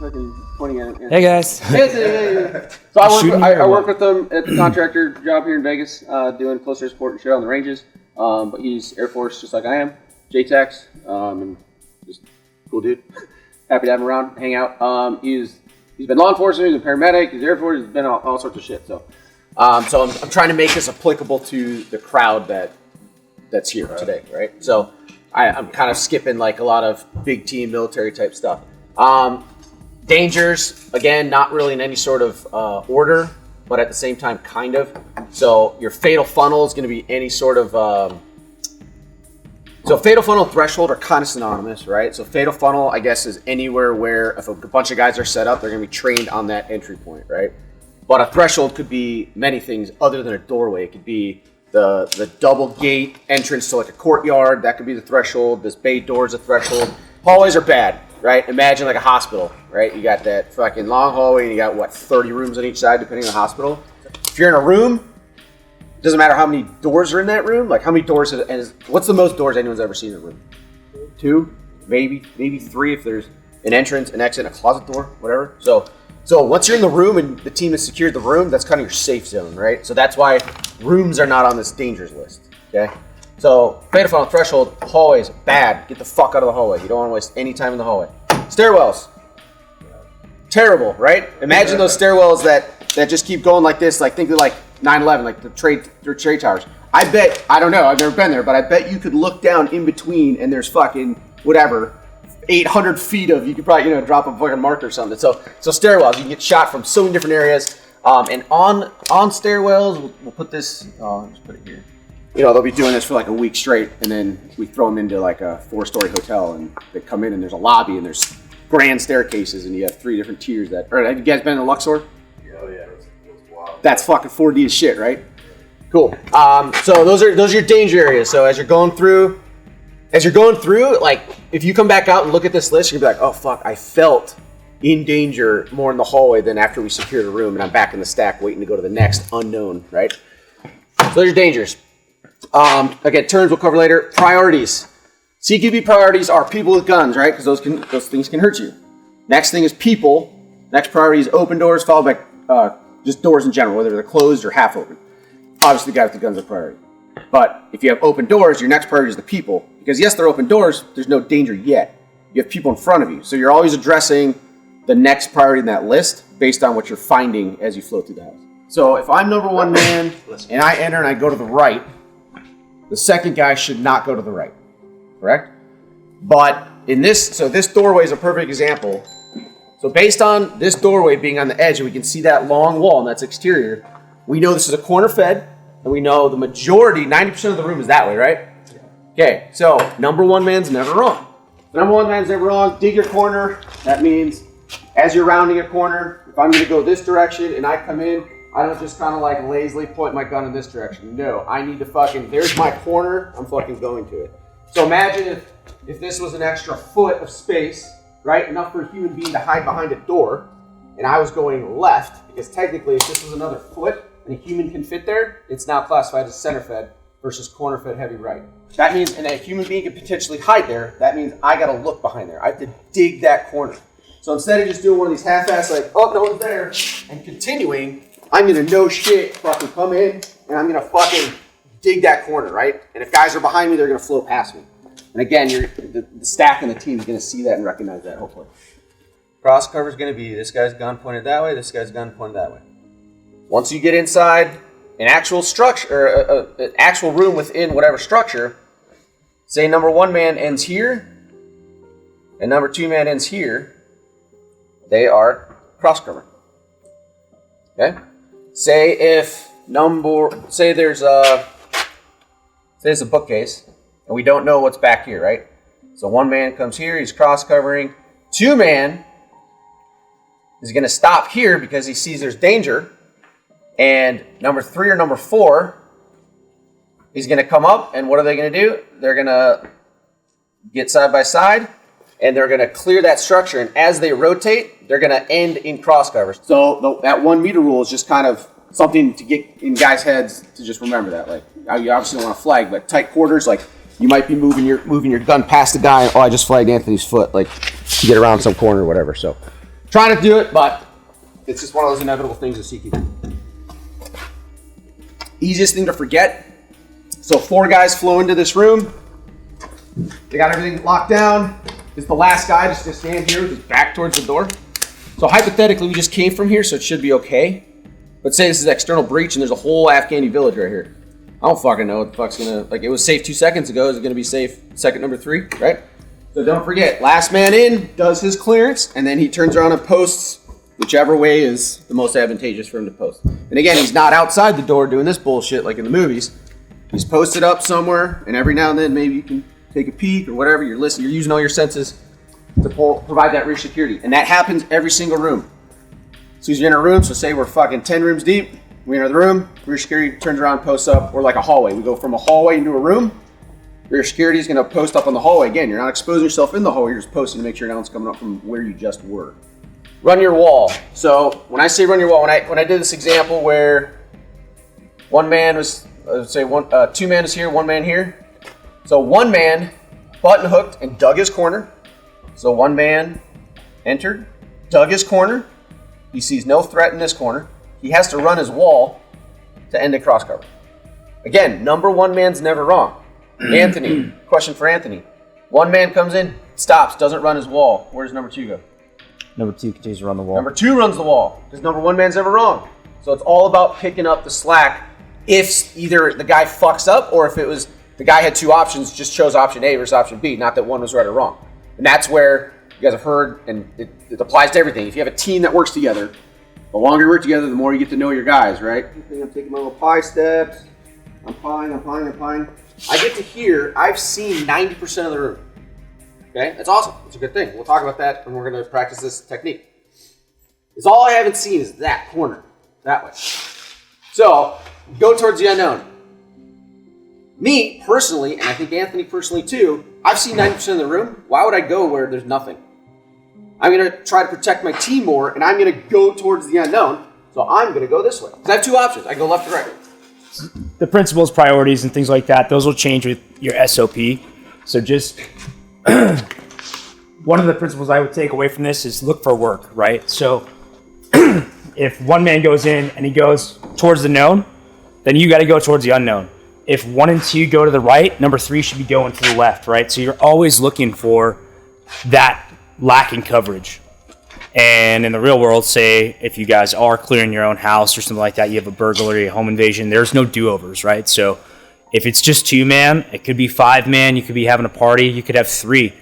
fucking pointing at it. Hey guys. Hey. So I work with him at the contractor job here in Vegas, doing closer support and shit on the ranges. But he's Air Force just like I am, JTAX, and just cool dude. Happy to have him around, hang out. He's been law enforcement, he's a paramedic, he's Air Force, he's been all sorts of shit. So I'm trying to make this applicable to the crowd that's here today, right? So I'm kind of skipping like a lot of big team military type stuff. Dangers, again, not really in any sort of order, but at the same time, kind of. So your fatal funnel is going to be any sort of... So fatal funnel and threshold are kind of synonymous, right? So fatal funnel, I guess, is anywhere where if a bunch of guys are set up, they're going to be trained on that entry point, right? But a threshold could be many things other than a doorway. It could be the double gate entrance to like a courtyard. That could be the threshold. This bay door is a threshold. Hallways are bad, right? Imagine like a hospital, right? You got that fucking long hallway and you got, what, 30 rooms on each side, depending on the hospital. If you're in a room, it doesn't matter how many doors are in that room. Like how many doors, what's the most doors anyone's ever seen in a room? 2, maybe 3 if there's an entrance, an exit, a closet door, whatever. So once you're in the room and the team has secured the room, that's kind of your safe zone, right? So that's why rooms are not on this dangers list, okay? So fatal funnel, threshold, hallways, bad. Get the fuck out of the hallway. You don't want to waste any time in the hallway. Stairwells, terrible, right? Imagine those stairwells that just keep going like this, like think of like 9/11, like the trade towers. I bet, I don't know, I've never been there, but I bet you could look down in between and there's fucking whatever, 800 feet of, you could probably, drop a fucking marker or something. So stairwells, you can get shot from so many different areas. And on stairwells, we'll put this, I'll just put it here. They'll be doing this for like a week straight, and then we throw them into like a 4-story hotel, and they come in and there's a lobby and there's grand staircases, and you have 3 different tiers have you guys been in the Luxor? Oh yeah, it's wild. That's fucking 4D as shit, right? Cool. So those are your danger areas. So as you're going through, like if you come back out and look at this list, you're gonna be like, oh fuck, I felt in danger more in the hallway than after we secured a room, and I'm back in the stack waiting to go to the next unknown, right? So those are dangers. Again, terms we'll cover later. Priorities. CQB priorities are people with guns, right? Because those things can hurt you. Next thing is people. Next priority is open doors, followed by just doors in general, whether they're closed or half open. Obviously, the guy with the guns are priority. But if you have open doors, your next priority is the people. Because yes, they're open doors, there's no danger yet. You have people in front of you. So you're always addressing the next priority in that list based on what you're finding as you flow through the house. So if I'm number 1 man and I enter and I go to the right, the second guy should not go to the right, correct? But this doorway is a perfect example. So based on this doorway being on the edge, and we can see that long wall and that's exterior, we know this is a corner fed, and we know the majority, 90% of the room is that way, right? Okay, so number 1 man's never wrong. Number 1 man's never wrong. Dig your corner. That means as you're rounding a corner, if I'm going to go this direction and I come in, I don't just kind of like lazily point my gun in this direction. No, I need to fucking, there's my corner, I'm fucking going to it. So imagine if this was an extra foot of space, right? Enough for a human being to hide behind a door, and I was going left, because technically if this was another foot and a human can fit there, it's now classified as center fed versus corner fed heavy right. That means, and a human being could potentially hide there, that means I gotta look behind there. I have to dig that corner. So instead of just doing one of these half-ass like, oh, no one's there, and continuing, I'm gonna no shit fucking come in and I'm gonna fucking dig that corner, right? And if guys are behind me, they're gonna flow past me. And again, the stack and the team is gonna see that and recognize that, hopefully. Cross cover is gonna be this guy's gun pointed that way, this guy's gun pointed that way. Once you get inside an actual structure, or an actual room within whatever structure, say number 1 man ends here and number 2 man ends here, they are cross cover. Okay? Say there's a bookcase and we don't know what's back here, right? So 1 man comes here, he's cross covering. 2 man is going to stop here because he sees there's danger. And number 3 or number 4, he's going to come up, and what are they going to do? They're going to get side by side, and they're going to clear that structure. And as they rotate, they're going to end in cross covers. So that 1 meter rule is just kind of something to get in guys' heads to just remember that. Like, you obviously don't want to flag, but tight quarters, like you might be moving your gun past the guy, and I just flagged Anthony's foot, like to get around some corner or whatever. So Trying to do it, but it's just one of those inevitable things with CQB. Easiest thing to forget. So 4 guys flow into this room. They got everything locked down. Is the last guy just to stand here with his back towards the door. So hypothetically, we just came from here, so it should be okay. But say this is external breach and there's a whole Afghani village right here. I don't fucking know what the fuck's gonna, like it was safe 2 seconds ago. Is it gonna be safe second number 3, right? So don't forget, last man in does his clearance and then he turns around and posts whichever way is the most advantageous for him to post. And again, he's not outside the door doing this bullshit like in the movies. He's posted up somewhere and every now and then maybe you can take a peek or whatever, you're listening, you're using all your senses to provide that rear security. And that happens every single room. So you're in a room, so say we're fucking 10 rooms deep, we enter the room, rear security turns around, posts up, or like a hallway. We go from a hallway into a room, rear security is gonna post up on the hallway. Again, you're not exposing yourself in the hallway, you're just posting to make sure no one's coming up from where you just were. Run your wall. So when I say run your wall, when I did this example where one man was, say 2 man is here, 1 man here. So 1 man button hooked and dug his corner. So 1 man entered, dug his corner. He sees no threat in this corner. He has to run his wall to end a cross cover. Again, number 1 man's never wrong. Anthony, question for Anthony. 1 man comes in, stops, doesn't run his wall. Where does number 2 go? Number 2 continues to run the wall. Number 2 runs the wall because number 1 man's never wrong. So it's all about picking up the slack if either the guy fucks up or if it was the guy had 2 options, just chose option A versus option B, not that one was right or wrong. And that's where you guys have heard, and it applies to everything. If you have a team that works together, the longer you work together, the more you get to know your guys, right? I'm taking my little pie steps. I'm pieing. I get to here, I've seen 90% of the room. Okay, that's awesome. It's a good thing. We'll talk about that when we're going to practice this technique. It's all I haven't seen is that corner, that way. So, go towards the unknown. Me, personally, and I think Anthony personally too, I've seen 90% of the room. Why would I go where there's nothing? I'm going to try to protect my team more, and I'm going to go towards the unknown, so I'm going to go this way. Because I have 2 options. I can go left or right. The principles, priorities, and things like that, those will change with your SOP. So just one of the principles I would take away from this is look for work, right? So if 1 man goes in and he goes towards the known, then you got to go towards the unknown. If 1 and 2 go to the right, number 3 should be going to the left, right? So you're always looking for that lacking coverage. And in the real world, say if you guys are clearing your own house or something like that, you have a burglary, a home invasion, there's no do-overs, right? So if it's just 2 man, it could be 5 man, you could be having a party, you could have 3.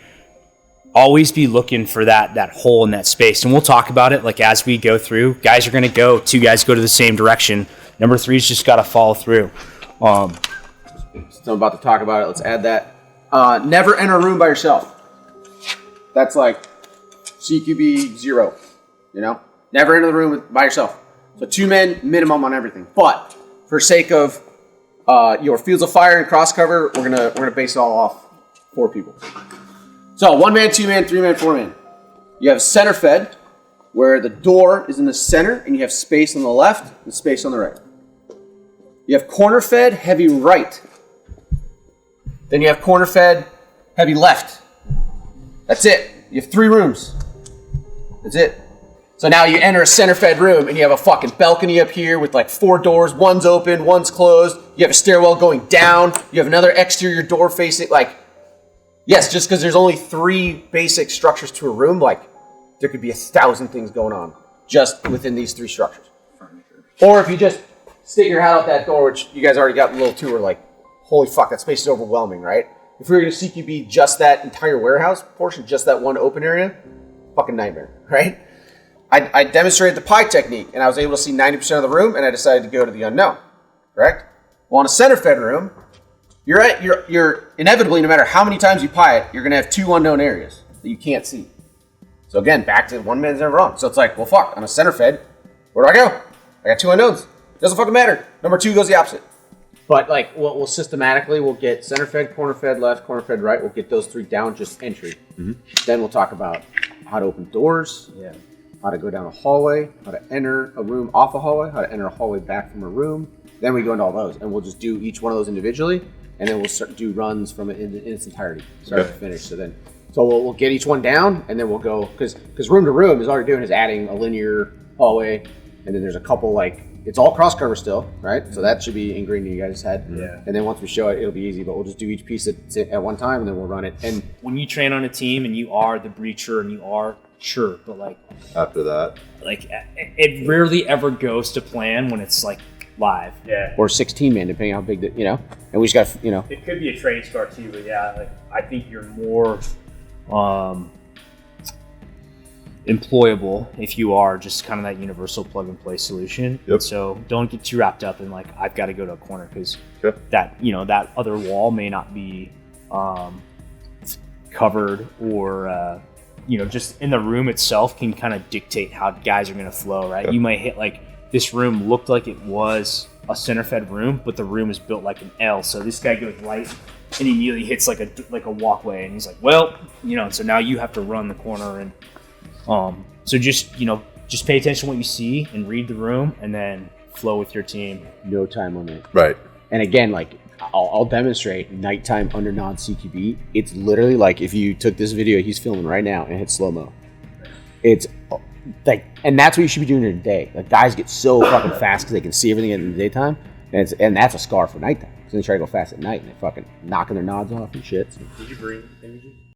Always be looking for that hole in that space. And we'll talk about it like as we go through. Guys are going to go, 2 guys go to the same direction. Number 3's just got to follow through. So I'm about to talk about it. Let's add that. Never enter a room by yourself. That's like CQB 0, you know? Never enter the room by yourself. So 2 men minimum on everything. But for sake of your fields of fire and cross cover, we're gonna base it all off 4 people. So 1 man, 2 man, 3 man, 4 man. You have center fed, where the door is in the center and you have space on the left and space on the right. You have corner fed, heavy right. Then you have corner fed, heavy left. That's it. You have 3 rooms. That's it. So now you enter a center fed room and you have a fucking balcony up here with like 4 doors. One's open, one's closed. You have a stairwell going down. You have another exterior door facing, like, yes, just because there's only 3 basic structures to a room, like, there could be 1,000 things going on just within these 3 structures. Or if you just stick your head out that door, which you guys already got a little tour, like, holy fuck, that space is overwhelming, right? If we were going to CQB just that entire warehouse portion, just that one open area, fucking nightmare, right? I demonstrated the pie technique, and I was able to see 90% of the room, and I decided to go to the unknown, correct? Well, in a center-fed room, you're inevitably, no matter how many times you pie it, you're going to have 2 unknown areas that you can't see. So again, back to 1 man's never wrong. So it's like, well, fuck, on a center-fed, where do I go? I got 2 unknowns. Doesn't fucking matter. Number 2 goes the opposite. But like, we'll systematically, we'll get center fed, corner fed left, corner fed right. We'll get those 3 down, just entry. Mm-hmm. Then we'll talk about how to open doors, how to go down a hallway, how to enter a room off a hallway, how to enter a hallway back from a room. Then we go into all those, and we'll just do each one of those individually, and then we'll start do runs from it in its entirety, start to finish. So So we'll get each one down, and then we'll go because room to room is all you're doing is adding a linear hallway, and then there's a couple like it's all cross cover still, right? So that should be ingrained in you guys' head. Yeah. And then once we show it, it'll be easy. But we'll just do each piece at one time, and then we'll run it. And when you train on a team and you are the breacher and you are sure, but like After that, like it rarely ever goes to plan when it's like live. Yeah. or 16 man, depending on how big and we just got It could be a training scar too, but yeah, like I think you're more employable if you are just kind of that universal plug and play solution. Yep. So don't get too wrapped up in like I've got to go to a corner because Okay. that that other wall may not be covered or just in the room itself can kind of dictate how guys are going to flow, right? Okay. You might hit like this room looked like it was a center fed room, but the room is built like an L. So this guy goes right and he immediately hits like a walkway, and he's like, well, so now you have to run the corner, and so just pay attention to what you see and read the room, and then flow with your team. no time limit. right? And again, like I'll demonstrate nighttime under nod CQB. It's literally like if you took this video he's filming right now and hit slow mo. It's like, and that's what you should be doing in the day. Like guys get so fucking fast because they can see everything in the daytime, and that's a scar for nighttime. So they try to go fast at night and they're fucking knocking their nods off and shit. So. Did you bring images?